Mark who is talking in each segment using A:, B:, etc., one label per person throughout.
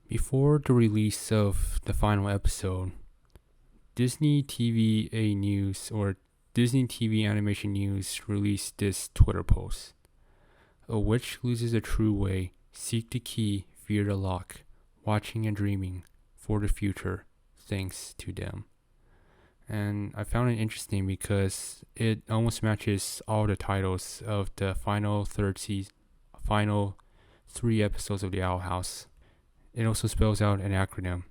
A: Before the release of the final episode, Disney TVA News or Disney TV Animation News released this Twitter post. A witch loses a true way, seek the key, fear the lock, watching and dreaming for the future, thanks to them. And I found it interesting because it almost matches all the titles of the final 3 episodes of The Owl House. It also spells out an acronym,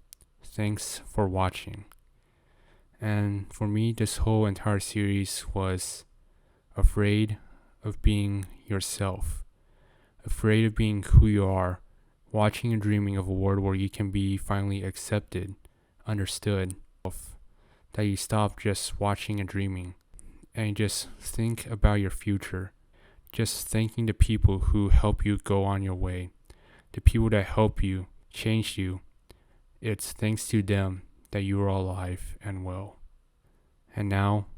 A: thanks for watching. And for me, this whole entire series was afraid of being yourself, afraid of being who you are, watching and dreaming of a world where you can be finally accepted, understood, that you stop just watching and dreaming, and you just think about your future, just thanking the people who help you go on your way, the people that help you, changed you. It's thanks to them that you are alive and well. And now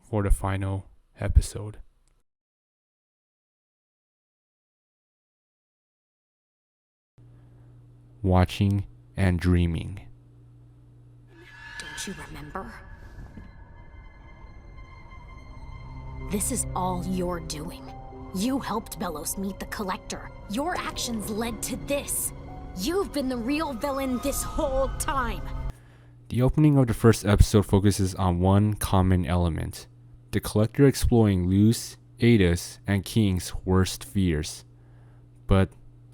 A: for the final episode. Watching and dreaming.
B: Don't you remember? This is all you're doing. You helped Belos meet the Collector. Your actions led to this. You've been the real villain this whole time.
A: The opening of the first episode focuses on one common element: the Collector exploring Luz, Ada's, and King's worst fears. But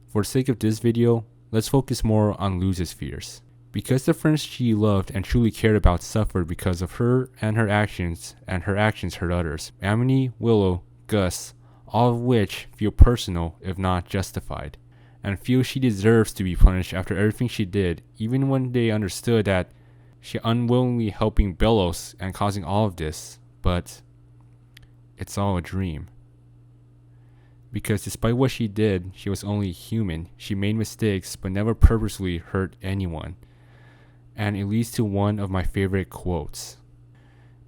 A: for the sake of this video, let's focus more on Luz's fears. Because the friends she loved and truly cared about suffered because of her and her actions hurt others. Amity, Willow, Gus, all of which feel personal if not justified, and feel she deserves to be punished after everything she did, even when they understood that she unwillingly helping Belos and causing all of this. But it's all a dream. Because despite what she did, she was only human. She made mistakes but never purposely hurt anyone. And it leads to one of my favorite quotes.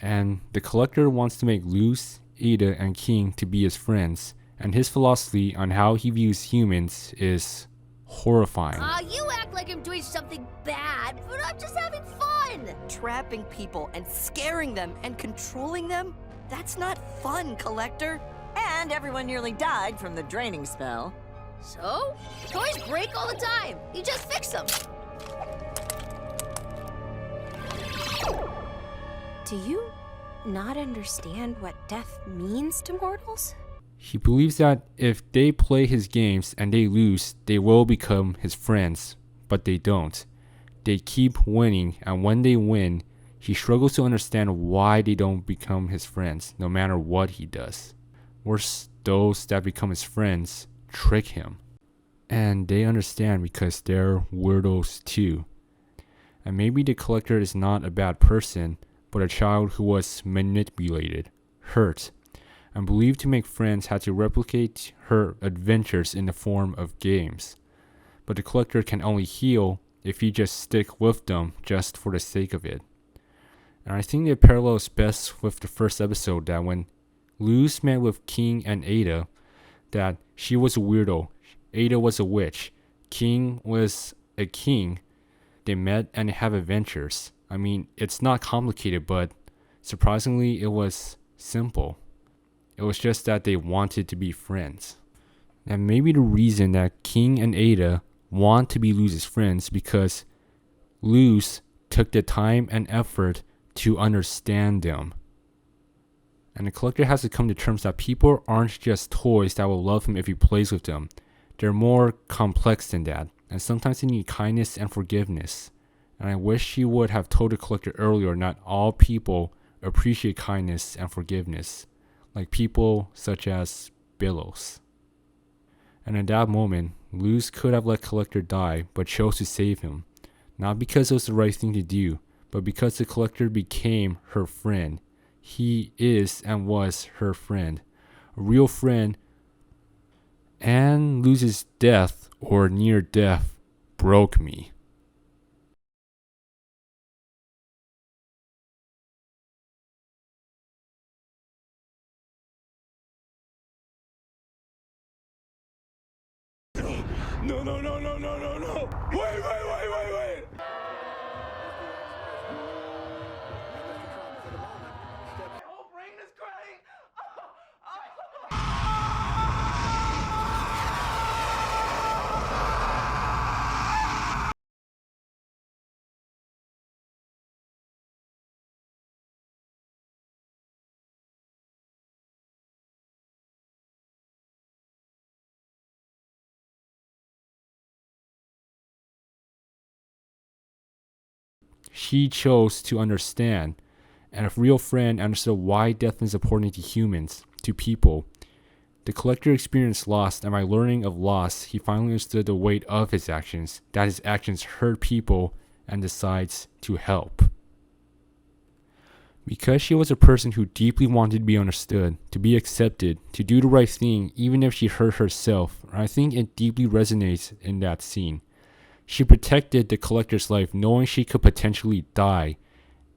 A: And the Collector wants to make Luz, Ada, and King to be his friends, and his philosophy on how he views humans is horrifying.
C: You act like I'm doing something bad, but I'm just having fun!
D: Trapping people and scaring them and controlling them? That's not fun, Collector.
E: And everyone nearly died from the draining spell.
C: So? Toys break all the time. You just fix them.
B: Do you not understand what death means to mortals?
A: He believes that if they play his games and they lose, they will become his friends, but they don't. They keep winning, and when they win, he struggles to understand why they don't become his friends, no matter what he does. Worse, those that become his friends trick him. And they understand because they're weirdos too. And maybe the Collector is not a bad person, but a child who was manipulated, hurt, and believed to make friends had to replicate her adventures in the form of games. But the Collector can only heal if he just stick with them just for the sake of it. And I think it parallels best with the first episode, that when Luz met with King and Ada, that she was a weirdo, Ada was a witch, King was a king. They met and have adventures. I mean, it's not complicated, but surprisingly, it was simple. It was just that they wanted to be friends. And maybe the reason that King and Ada want to be Luz's friends because Luz took the time and effort to understand them. And the Collector has to come to terms that people aren't just toys that will love him if he plays with them. They're more complex than that, and sometimes they need kindness and forgiveness. And I wish she would have told the Collector earlier not all people appreciate kindness and forgiveness, like people such as Belos. And in that moment, Luz could have let Collector die, but chose to save him. Not because it was the right thing to do, but because the Collector became her friend. He is and was her friend, a real friend. And Luz's death or near death broke me.
F: No, no, no, no, no, no, no! Wait!
A: She chose to understand, and a real friend understood why death is important to humans, to people. The collector experienced loss, and by learning of loss, he finally understood the weight of his actions, that his actions hurt people, and decides to help. Because she was a person who deeply wanted to be understood, to be accepted, to do the right thing, even if she hurt herself, I think it deeply resonates in that scene. She protected the collector's life knowing she could potentially die.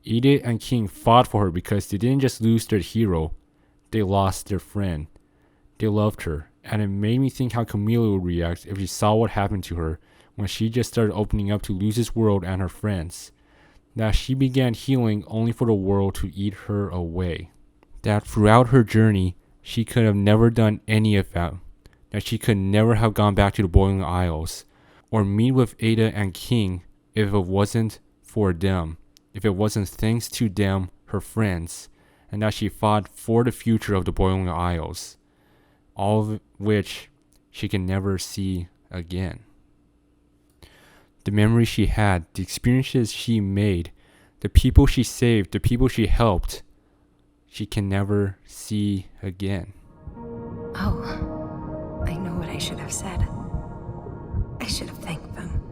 A: Edith and King fought for her because they didn't just lose their hero, they lost their friend. They loved her, and it made me think how Camila would react if she saw what happened to her when she just started opening up to Luz's world and her friends. That she began healing only for the world to eat her away. That throughout her journey, she could have never done any of that. That she could never have gone back to the Boiling Isles, or meet with Ada and King if it wasn't for them, if it wasn't thanks to them, her friends, and that she fought for the future of the Boiling Isles, all of which she can never see again. The memories she had, the experiences she made, the people she saved, the people she helped, she can never see again.
G: Oh, I know what I should have said. I should have thanked them.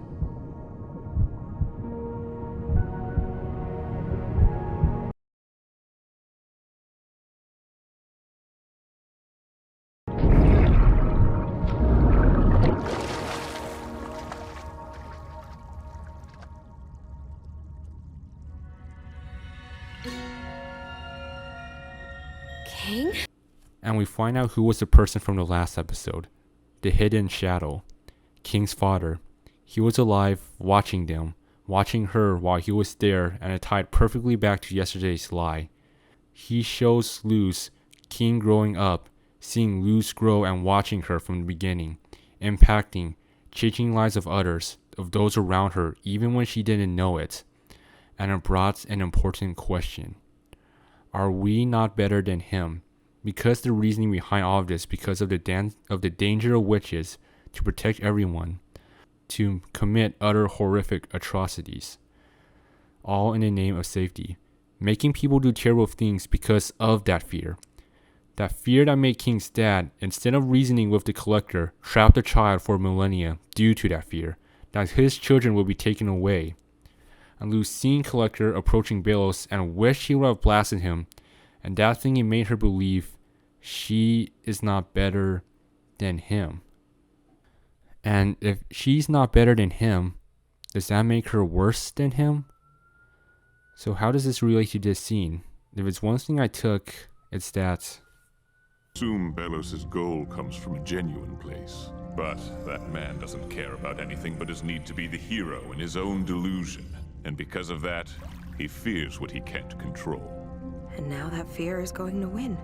B: King?
A: And we find out who was the person from the last episode, the hidden shadow, King's father. He was alive, watching them, watching her while he was there, and it tied perfectly back to yesterday's lie. He shows Luz, King growing up, seeing Luz grow and watching her from the beginning, impacting, changing lives of others, of those around her, even when she didn't know it. And it brought an important question. Are we not better than him? Because the reasoning behind all of this, because of the danger of witches, to protect everyone, to commit utter horrific atrocities, all in the name of safety, making people do terrible things because of that fear. That fear that made King's dad, instead of reasoning with the collector, trap the child for millennia due to that fear, that his children will be taken away. And Luz seeing collector approaching Belos and wished he would have blasted him, and that thing it made her believe she is not better than him. And if she's not better than him, does that make her worse than him? So how does this relate to this scene? If it's one thing I took, it's that
H: Assume Belos' goal comes from a genuine place. But that man doesn't care about anything but his need to be the hero in his own delusion. And because of that, he fears what he can't control.
G: And now that fear is going to win.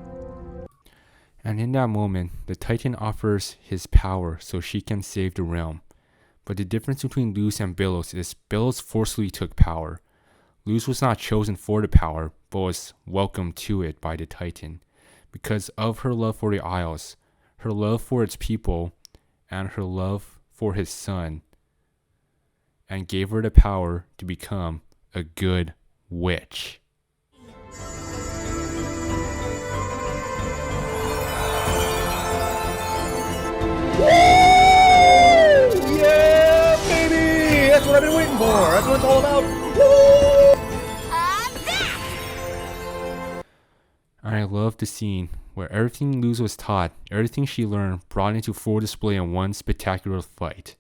A: And in that moment, the Titan offers his power so she can save the realm. But the difference between Luz and Belos is Belos forcefully took power. Luz was not chosen for the power, but was welcomed to it by the Titan. Because of her love for the Isles, her love for its people, and her love for his son. And gave her the power to become a good witch.
F: Yeah, baby! That's what I've been waiting for. That's what it's all about. Woo!
A: And I love the scene where everything Luz was taught, everything she learned, brought into full display in one spectacular fight.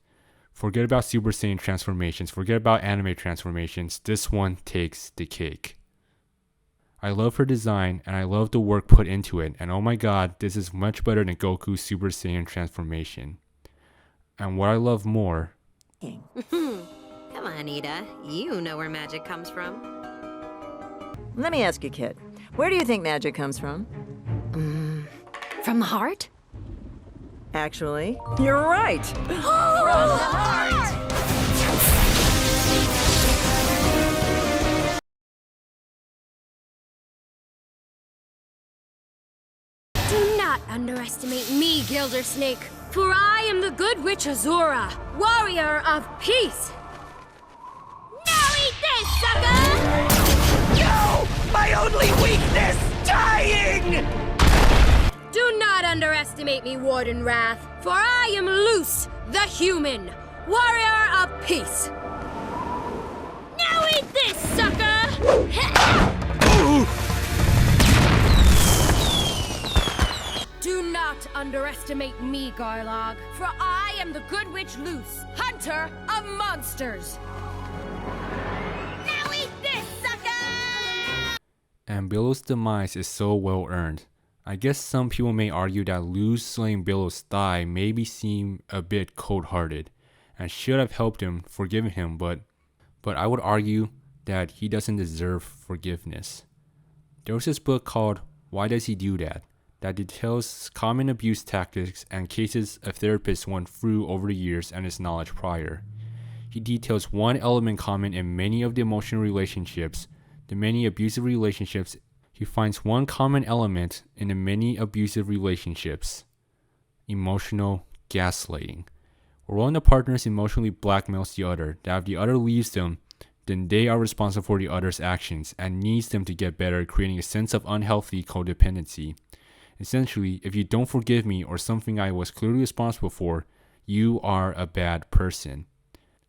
A: Forget about Super Saiyan transformations, forget about anime transformations, this one takes the cake. I love her design, and I love the work put into it, and oh my god, this is much better than Goku's Super Saiyan transformation. And what I love more,
I: Come on, Ida. You know where magic comes from.
E: Let me ask you, kid. Where do you think magic comes from?
B: From the heart?
E: Actually, you're right. From the heart!
J: Do not underestimate me, Gildersnake, for I am the good witch Azura, warrior of peace. Now eat this, sucker!
F: No! My only weakness! Dying!
J: Do not underestimate me, Warden Wrath, for I am Luce, the human, warrior of peace. Now eat this, sucker! Do not underestimate me, Garlog, for I am the good witch Luce, hunter of monsters. Now eat this, sucker!
A: and Belo's demise is so well earned. I guess some people may argue that Luce slaying Belo's thigh maybe seem a bit cold-hearted, and should have helped him, forgiven him, but I would argue that he doesn't deserve forgiveness. There was this book called Why Does He Do That? That details common abuse tactics and cases a therapist went through over the years and his knowledge prior. He details one element common in many of the emotional relationships, the many abusive relationships. He finds one common element in the many abusive relationships: emotional gaslighting, where one of the partners emotionally blackmails the other, that if the other leaves them, then they are responsible for the other's actions and needs them to get better, creating a sense of unhealthy codependency. Essentially, if you don't forgive me or something I was clearly responsible for, you are a bad person.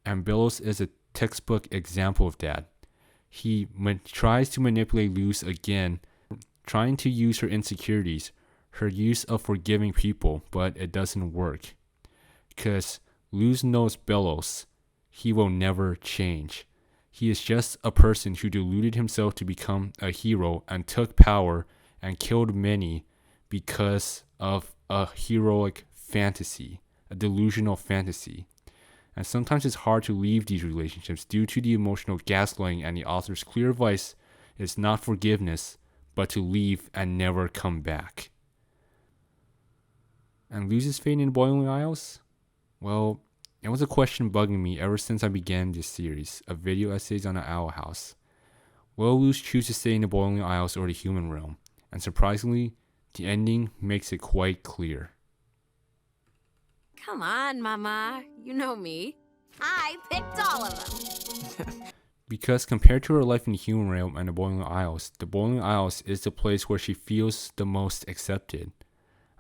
A: And Belos is a textbook example of that. He tries to manipulate Luce again, trying to use her insecurities, her use of forgiving people, but it doesn't work. Because Luce knows Belos. He will never change. He is just a person who deluded himself to become a hero and took power and killed many because of a heroic fantasy, a delusional fantasy. And sometimes it's hard to leave these relationships due to the emotional gaslighting, and the author's clear advice is not forgiveness, but to leave and never come back. And Luce's fate in the Boiling Isles? Well, it was a question bugging me ever since I began this series of video essays on the Owl House. Will Luce choose to stay in the Boiling Isles or the human realm? And surprisingly, the ending makes it quite clear.
I: Come on, Mama. You know me. I picked all of them.
A: Because compared to her life in the human realm and the Boiling Isles is the place where she feels the most accepted.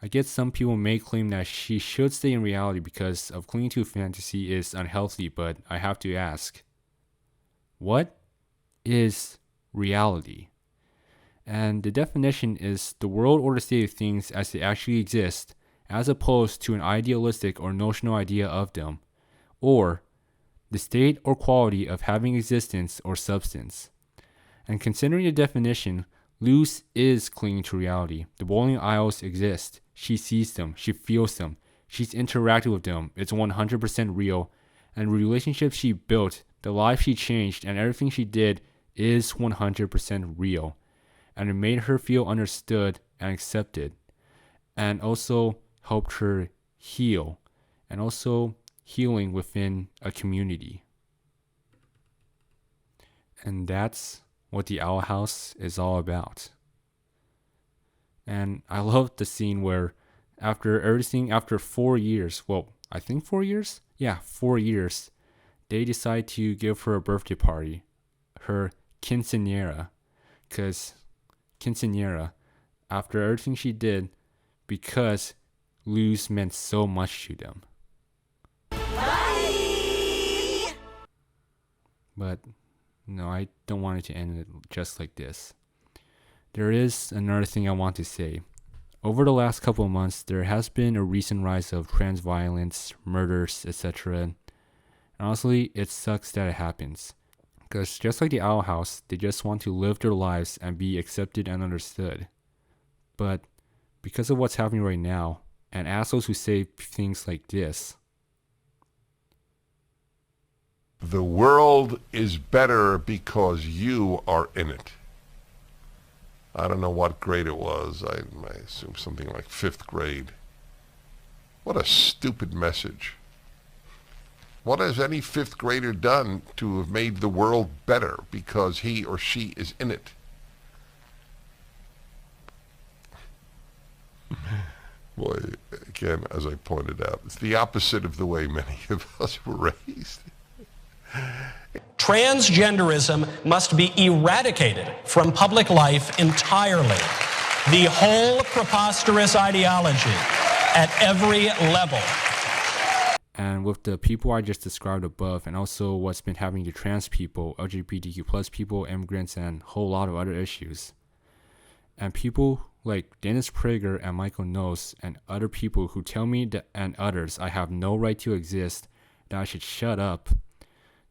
A: I guess some people may claim that she should stay in reality because of clinging to fantasy is unhealthy, but I have to ask, what is reality? And the definition is the world or the state of things as they actually exist, as opposed to an idealistic or notional idea of them, or the state or quality of having existence or substance. And considering the definition, Luce is clinging to reality. The Boiling Isles exist. She sees them. She feels them. She's interacted with them. It's 100% real. And the relationships she built, the life she changed, and everything she did is 100% real. And it made her feel understood and accepted. And also helped her heal. And also healing within a community. And that's what the Owl House is all about. And I love the scene where after 4 years, well, I think 4 years? Yeah, 4 years, they decide to give her a birthday party, her quinceañera, because quinceañera, after everything she did, because Luce meant so much to them.
E: Bye!
A: But no, I don't want it to end just like this. There is another thing I want to say. Over the last couple of months, there has been a recent rise of trans violence, murders, etc. And honestly, it sucks that it happens. Because just like the Owl House, they just want to live their lives and be accepted and understood. But because of what's happening right now, and assholes who say things like this,
K: The world is better because you are in it. I don't know what grade it was. I assume something like 5th grade. What a stupid message. What has any 5th grader done to have made the world better because he or she is in it? Boy, again, as I pointed out, it's the opposite of the way many of us were raised.
L: Transgenderism must be eradicated from public life entirely. The whole preposterous ideology at every level.
A: And with the people I just described above, and also what's been happening to trans people, LGBTQ plus people, immigrants, and a whole lot of other issues. And people like Dennis Prager and Michael Knowles and other people who tell me that, and others, I have no right to exist, that I should shut up,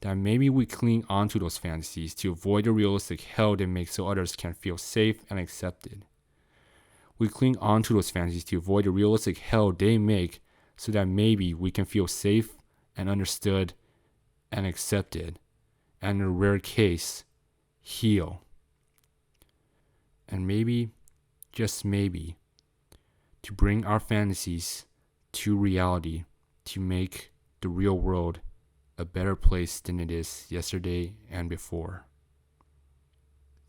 A: that maybe we cling onto those fantasies to avoid the realistic hell they make so others can feel safe and accepted. We cling onto those fantasies to avoid the realistic hell they make so that maybe we can feel safe and understood and accepted, and in a rare case, heal. And maybe, just maybe, to bring our fantasies to reality, to make the real world a better place than it is yesterday and before.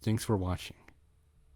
A: Thanks for watching.